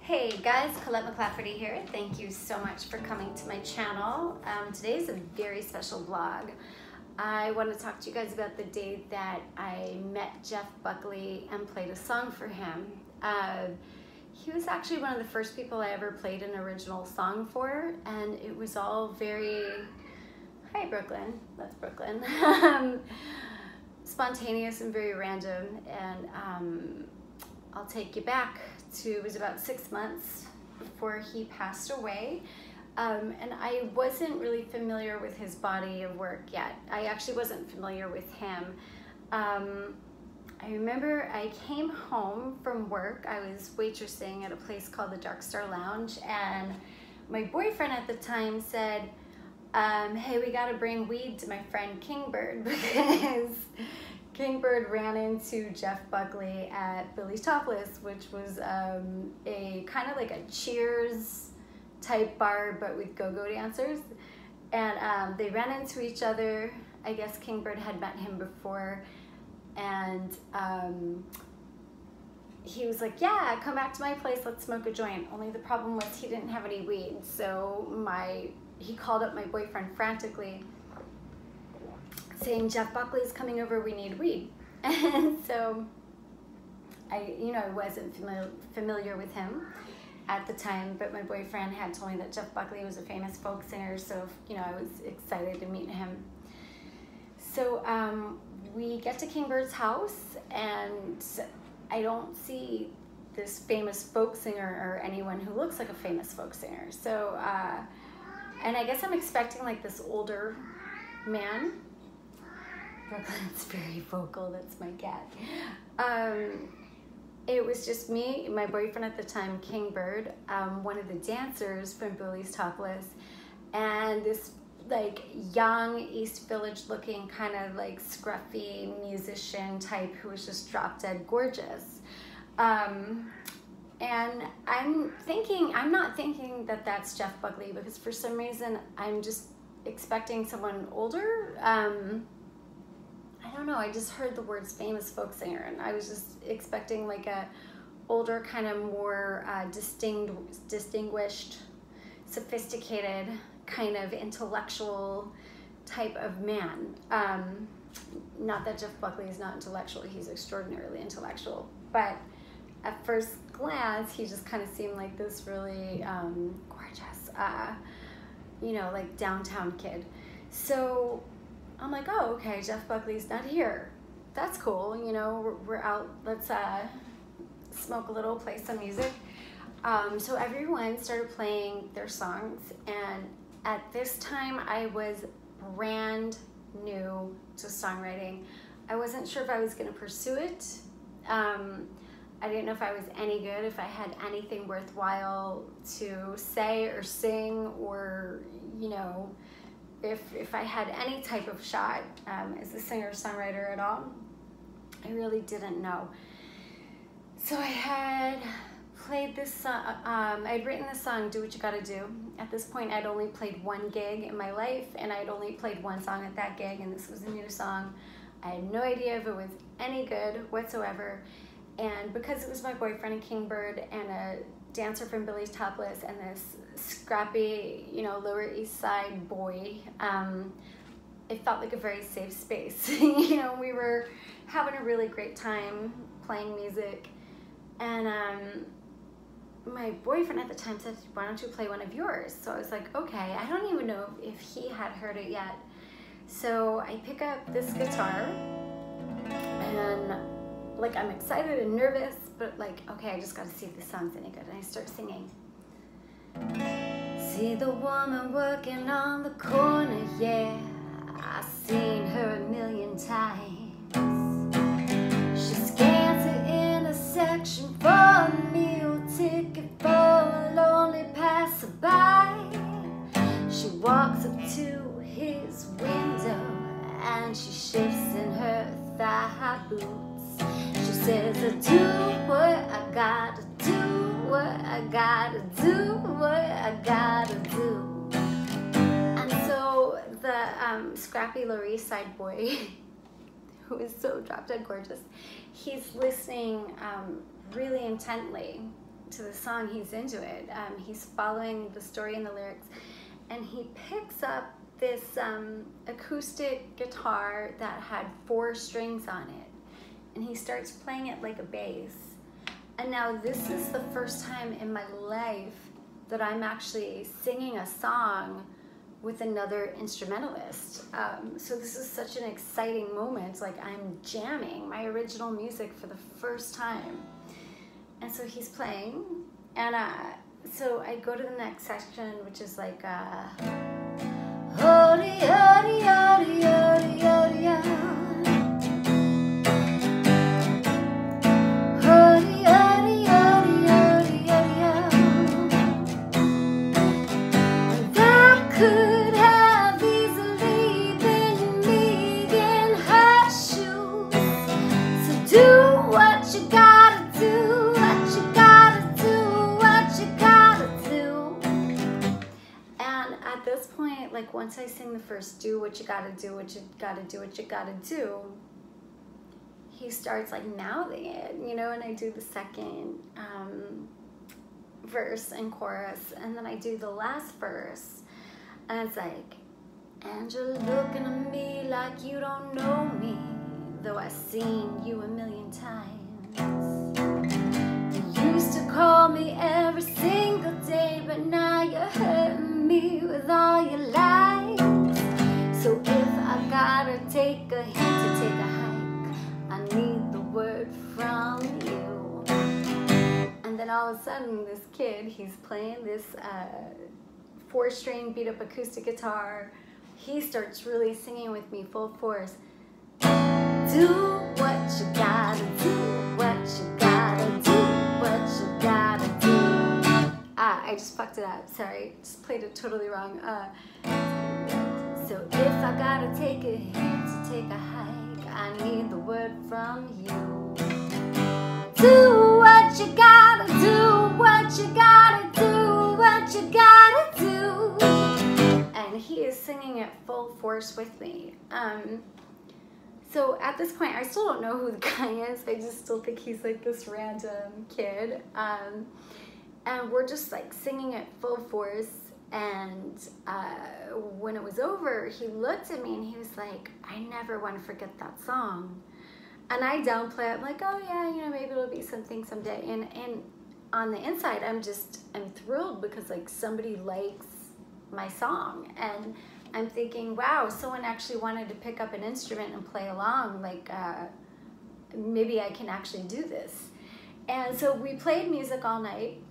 Hey guys, Collette McLafferty here. Thank you so much for coming to my channel. Today's a very special vlog. I want to talk to you guys about the day that I met Jeff Buckley and played a song for him. He was actually one of the first people I ever played an original song for, and it was all very, hi Brooklyn, that's Brooklyn, spontaneous and very random. And I'll take you back to, it was about 6 months before he passed away. And I wasn't really familiar with his body of work yet. I actually wasn't familiar with him. I remember I came home from work. I was waitressing at a place called the Dark Star Lounge, and my boyfriend at the time said, hey, we gotta bring weed to my friend Kingbird, because Kingbird ran into Jeff Buckley at Billy's Topless, which was a kind of like a Cheers type bar, but with go-go dancers. And they ran into each other. I guess Kingbird had met him before, and he was like, yeah, come back to my place, let's smoke a joint. Only the problem was he didn't have any weed, so he called up my boyfriend frantically saying, Jeff Buckley's coming over, we need weed. And so I wasn't familiar with him at the time, but my boyfriend had told me that Jeff Buckley was a famous folk singer, so I was excited to meet him. So we get to Kingbird's house, and I don't see this famous folk singer or anyone who looks like a famous folk singer. So, and I guess I'm expecting like this older man. Brooklyn's very vocal, that's my cat. It was just me, my boyfriend at the time, Kingbird, one of the dancers from Billy's Topless, and this like young East Village looking kind of like scruffy musician type who was just drop dead gorgeous. And I'm not thinking that that's Jeff Buckley, because for some reason I'm just expecting someone older. I don't know, I just heard the words famous folk singer, and I was just expecting like a older, kind of more distinguished, sophisticated, kind of intellectual type of man. Not that Jeff Buckley is not intellectual, he's extraordinarily intellectual, but at first glance, he just kind of seemed like this really gorgeous, like downtown kid. So I'm like, oh, okay, Jeff Buckley's not here. That's cool, we're out, let's smoke a little, play some music. So everyone started playing their songs, and at this time I was brand new to songwriting. I wasn't sure if I was gonna pursue it. I didn't know if I was any good, if I had anything worthwhile to say or sing, or, if I had any type of shot as a singer-songwriter at all. I really didn't know. So I had played this song, I'd written this song, Do What You Gotta Do. At this point, I'd only played one gig in my life, and I'd only played one song at that gig, and this was a new song. I had no idea if it was any good whatsoever. And because it was my boyfriend and Kingbird and a dancer from Billy's Topless and this scrappy, Lower East Side boy, it felt like a very safe space. We were having a really great time playing music, and my boyfriend at the time said, why don't you play one of yours? So I was like, okay. I don't even know if he had heard it yet. So I pick up this guitar, and like I'm excited and nervous, but like, okay, I just gotta see if this song's any good. And I start singing. See the woman working on the corner, yeah, I've seen her a million times. She scans the intersection for a meal ticket for a lonely passerby. She walks up to his window and she shifts in her thigh boots. She says, I do what I gotta do, what I gotta do, what I gotta do. And so the scrappy Lower East Side boy, who is so drop dead gorgeous, he's listening really intently to the song. He's into it. He's following the story and the lyrics, and he picks up this acoustic guitar that had 4 strings on it, and he starts playing it like a bass. And now this is the first time in my life that I'm actually singing a song with another instrumentalist. So this is such an exciting moment. Like, I'm jamming my original music for the first time. And so he's playing, and so I go to the next section, which is like Hody, hody, hody, hody, hody, hody, hody, hody, hody, hody. That could have easily been me in her shoes. So do what you gotta do, what you gotta do, what you gotta do. And at this point, like, once I sing the first do what you gotta do, what you gotta do, what you gotta do, he starts like mouthing it, you know, and I do the second verse and chorus, and then I do the last verse, and it's like, and you're looking at me like you don't know me, though I've seen you a million times. You used to call me every single day, but now you're hurting me with all your lies. So if I gotta take a hint to take a hike, I need the word from you. And then all of a sudden, this kid, he's playing this 4-string beat up acoustic guitar. He starts really singing with me full force. Do what you gotta do, what you gotta do, what you gotta do. I just fucked it up, sorry, just played it totally wrong. So if I gotta take a hint to take a hike, I need the word from you. Do what you gotta do, what you gotta do, what you gotta do. And he is singing at full force with me. So at this point, I still don't know who the guy is. I just still think he's like this random kid. And we're just like singing at full force. And when it was over, he looked at me and he was like, I never want to forget that song. And I downplay it. I'm like, oh yeah, you know, maybe it'll be something someday. And on the inside, I'm thrilled because like somebody likes my song. And I'm thinking, wow, someone actually wanted to pick up an instrument and play along. Like, maybe I can actually do this. And so we played music all night.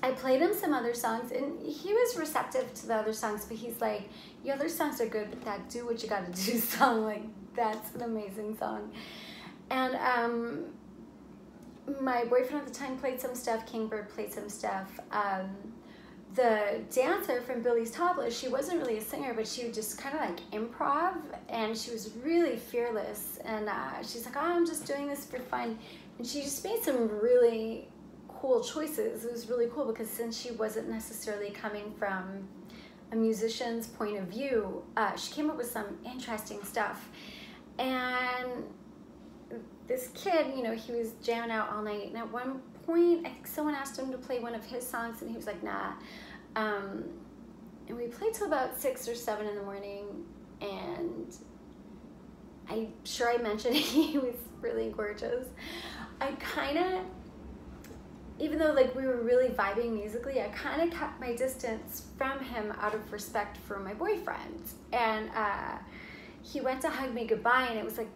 I played him some other songs, and he was receptive to the other songs, but he's like, your other songs are good, but that Do What You Gotta Do song, like, that's an amazing song. And my boyfriend at the time played some stuff, Kingbird played some stuff. The dancer from Billy's Toddler, she wasn't really a singer, but she would just kind of like improv, and she was really fearless. And she's like, oh, I'm just doing this for fun. And she just made some really cool choices. It was really cool because since she wasn't necessarily coming from a musician's point of view, she came up with some interesting stuff. And this kid, you know, he was jamming out all night. And at one point, I think someone asked him to play one of his songs, and he was like, nah. And we played till about 6 or 7 in the morning, and I'm sure I mentioned he was really gorgeous. I kind of, even though like we were really vibing musically, I kind of kept my distance from him out of respect for my boyfriend. And he went to hug me goodbye, and it was like,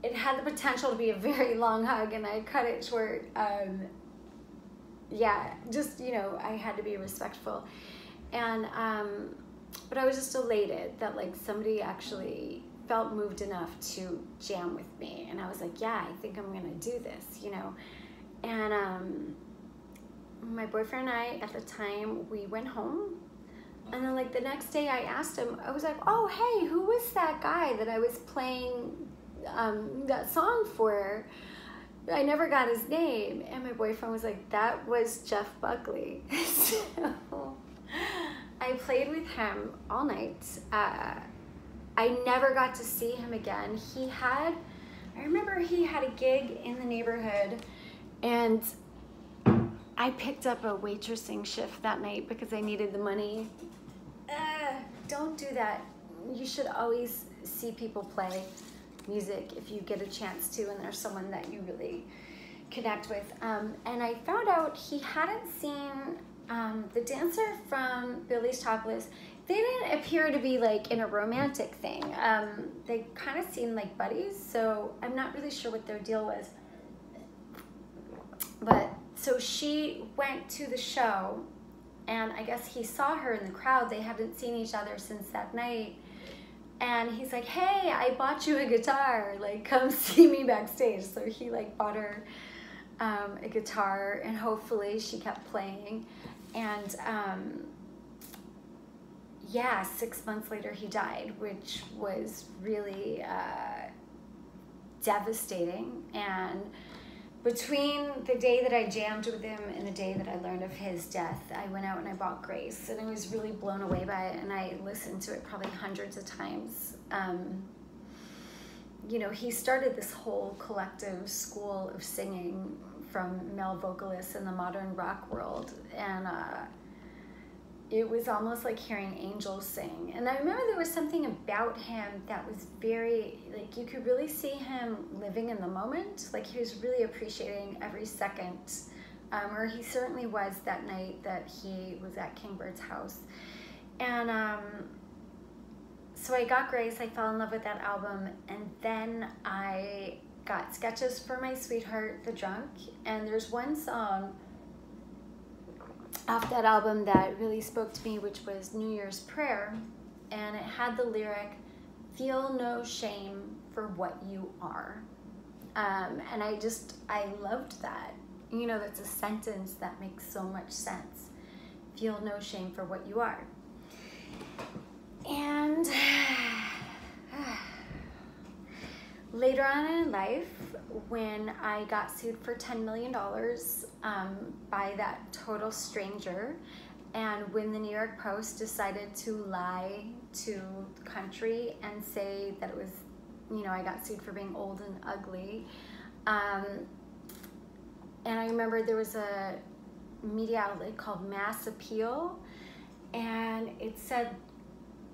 it had the potential to be a very long hug, and I cut it short. Yeah, just, you know, I had to be respectful. And, but I was just elated that like somebody actually felt moved enough to jam with me. And I was like, yeah, I think I'm gonna do this, you know. And my boyfriend and I, at the time, we went home. And then like the next day I asked him, I was like, oh, hey, who was that guy that I was playing that song for? I never got his name. And my boyfriend was like, that was Jeff Buckley. So I played with him all night. I never got to see him again. I remember he had a gig in the neighborhood, and I picked up a waitressing shift that night because I needed the money. Don't do that. You should always see people play music if you get a chance to, and there's someone that you really connect with. And I found out he hadn't seen the dancer from Billy's Topless. They didn't appear to be like in a romantic thing. They kind of seemed like buddies, so I'm not really sure what their deal was. But so she went to the show, and I guess he saw her in the crowd. They hadn't seen each other since that night. And he's like, hey, I bought you a guitar, like come see me backstage. So he like bought her a guitar, and hopefully she kept playing. And yeah, 6 months later he died, which was really devastating. And between the day that I jammed with him and the day that I learned of his death, I went out and I bought Grace, and I was really blown away by it, and I listened to it probably hundreds of times. You know, he started this whole collective school of singing from male vocalists in the modern rock world, and it was almost like hearing angels sing. And I remember there was something about him that was very, like, you could really see him living in the moment. Like, he was really appreciating every second, or he certainly was that night that he was at Kingbird's house. And so I got Grace, I fell in love with that album, and then I got Sketches for My Sweetheart, The Drunk, and there's one song off that album that really spoke to me, which was New Year's Prayer, and it had the lyric, feel no shame for what you are. And I loved that. You know, that's a sentence that makes so much sense. Feel no shame for what you are. And later on in life, when I got sued for $10 million by that total stranger, and when the New York Post decided to lie to the country and say that it was, you know, I got sued for being old and ugly. And I remember there was a media outlet called Mass Appeal, and it said,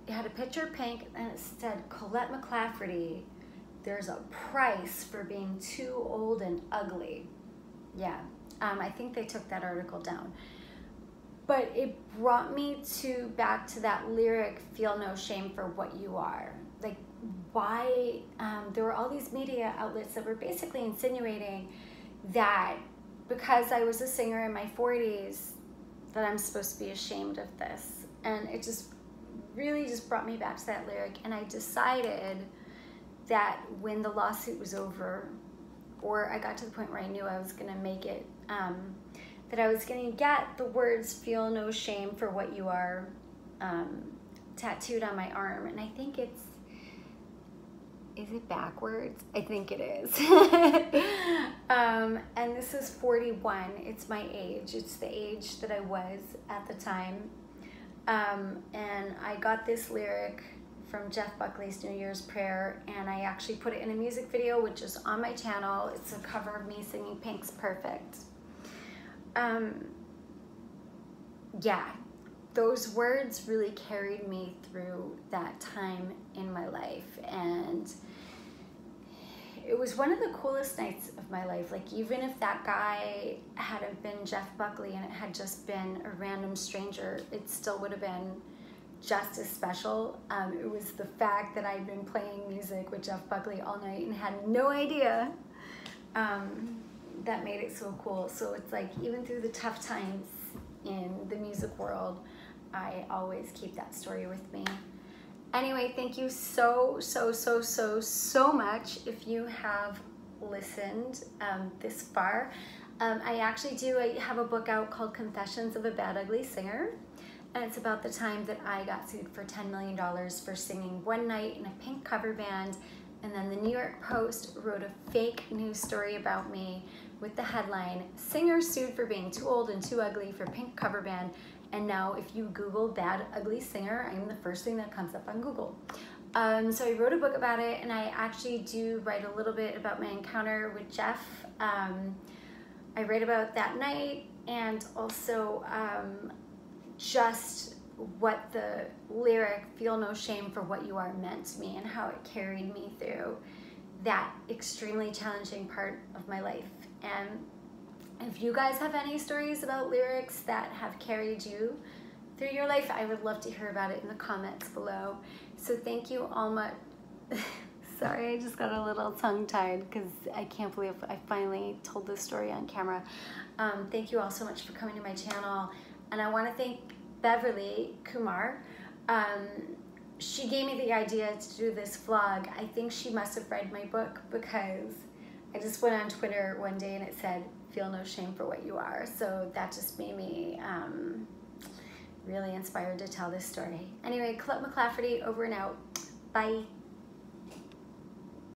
it had a picture of Pink, and it said, Collette McLafferty, there's a price for being too old and ugly. Yeah, I think they took that article down. But it brought me back to that lyric, feel no shame for what you are. Like, why, there were all these media outlets that were basically insinuating that because I was a singer in my 40s, that I'm supposed to be ashamed of this. And it just really just brought me back to that lyric. And I decided that when the lawsuit was over, or I got to the point where I knew I was gonna make it, that I was gonna get the words feel no shame for what you are tattooed on my arm. And I think is it backwards? I think it is. And this is 41, it's my age. It's the age that I was at the time. And I got this lyric from Jeff Buckley's New Year's Prayer, and I actually put it in a music video, which is on my channel. It's a cover of me singing Pink's Perfect. Yeah, those words really carried me through that time in my life, and it was one of the coolest nights of my life. Like, even if that guy hadn't been Jeff Buckley and it had just been a random stranger, it still would have been just as special. It was the fact that I'd been playing music with Jeff Buckley all night and had no idea, that made it so cool. So it's like, even through the tough times in the music world, I always keep that story with me. Anyway, thank you so much if you have listened this far. I have a book out called Confessions of a Bad Ugly Singer, and it's about the time that I got sued for $10 million for singing one night in a Pink cover band, and then the New York Post wrote a fake news story about me with the headline, Singer Sued for Being Too Old and Too Ugly for Pink Cover Band. And now if you Google Bad Ugly Singer, I'm the first thing that comes up on Google. So I wrote a book about it, and I actually do write a little bit about my encounter with Jeff. I write about that night, and also just what the lyric "Feel no shame for what you are" meant to me and how it carried me through that extremely challenging part of my life. And if you guys have any stories about lyrics that have carried you through your life, I would love to hear about it in the comments below. So thank you all much. Sorry, I just got a little tongue-tied because I can't believe I finally told this story on camera. Thank you all so much for coming to my channel. And I want to thank Beverly Kumar. She gave me the idea to do this vlog. I think she must have read my book, because I just went on Twitter one day and it said, "Feel no shame for what you are." So that just made me really inspired to tell this story. Anyway, Collette McLafferty, over and out. Bye.